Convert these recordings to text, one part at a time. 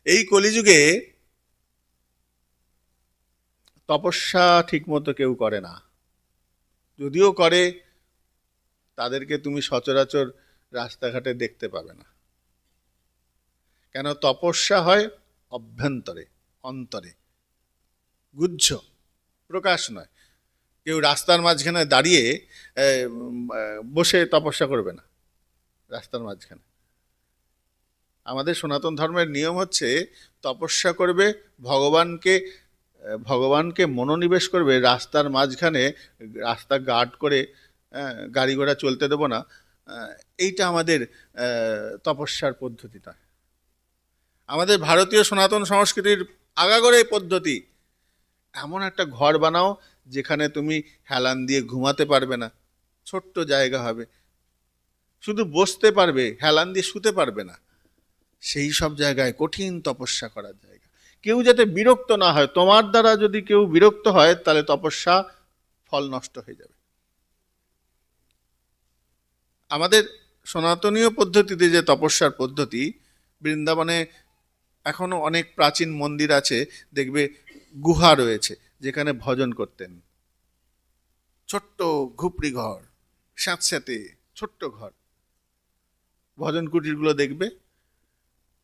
এই কলিযুগে তপস্যা ঠিকমতো কেউ করে না, যদিও করে তাদেরকে তুমি সচরাচর রাস্তাঘাটে দেখতে পাবে না। কেন? তপস্যা হয় অভ্যন্তরে, অন্তরে, গুহ্য, প্রকাশ নয়। কেউ রাস্তার মাঝখানে দাঁড়িয়ে বসে তপস্যা করবে না রাস্তার মাঝখানে। আমাদের সনাতন ধর্মের নিয়ম হচ্ছে তপস্যা করবে, ভগবানকে মনোনিবেশ করবে রাস্তার মাঝখানে, রাস্তা গার্ড করে গাড়ি ঘোড়া চলতে দেবো না। এইটা আমাদের তপস্যার পদ্ধতি নয়। আমাদের ভারতীয় সনাতন সংস্কৃতির আগাগোড়া এই পদ্ধতি। এমন একটা ঘর বানাও যেখানে তুমি হেলান দিয়ে ঘুমাতে পারবে না, ছোট্ট জায়গা হবে, শুধু বসতে পারবে, হেলান দিয়ে শুতে পারবে না। সেই সব জায়গায় কঠিন তপস্যা করার জায়গা। কেউ যাতে বিরক্ত না হয়, তোমার দ্বারা যদি কেউ বিরক্ত হয় তাহলে তপস্যা ফল নষ্ট হয়ে যাবে। আমাদের সনাতনীয় পদ্ধতিতে যে তপস্যার পদ্ধতি, বৃন্দাবনে এখনো অনেক প্রাচীন মন্দির আছে, দেখবে গুহা রয়েছে যেখানে ভজন করতেন। ছোট্ট ঘুপড়ি ঘর, স্যাঁতস্যাঁতে ছোট্ট ঘর, ভজন কুটিরগুলো দেখবে।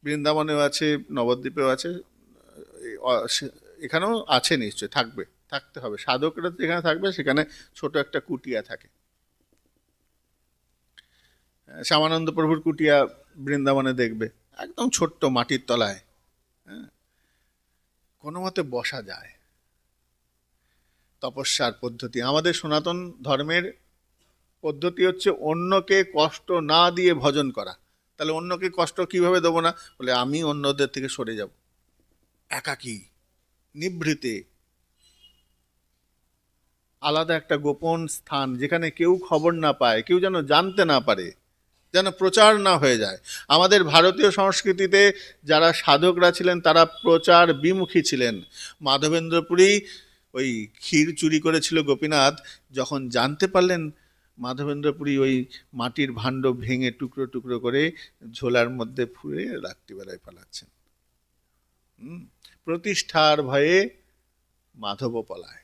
বৃন্দাবনেও আছে, নবদ্বীপেও আছে, এখানেও আছে, নিশ্চয় থাকবে, থাকতে হবে। সাধকরা যেখানে থাকবে সেখানে ছোট একটা কুটিয়া থাকে। শ্যামানন্দ প্রভুর কুটিয়া বৃন্দাবনে দেখবে, একদম ছোট্ট মাটির তলায়, হ্যাঁ, কোনো মতে বসা যায়। তপস্যার পদ্ধতি আমাদের সনাতন ধর্মের পদ্ধতি হচ্ছে অন্যকে কষ্ট না দিয়ে ভজন করা। তাহলে অন্যকে কষ্ট কিভাবে দেবো না? বলে আমি অন্যদের থেকে সরে যাব, একাকী, নিভৃতে, আলাদা একটা গোপন স্থান যেখানে কেউ খবর না পায়, কেউ যেন জানতে না পারে, যেন প্রচার না হয়ে যায়। আমাদের ভারতীয় সংস্কৃতিতে যারা সাধকরা ছিলেন তারা প্রচার বিমুখী ছিলেন। মাধবেন্দ্রপুরী ওই ক্ষীর চুরি করেছিল গোপীনাথ, যখন জানতে পারলেন মাধবেন্দ্রপুরী ওই মাটির ভাণ্ড ভেঙে টুকরো টুকরো করে ঝোলার মধ্যে ফুঁড়ে রাত্রিবেলায় পালাচ্ছেন। প্রতিষ্ঠার ভয়ে মাধব পলায়।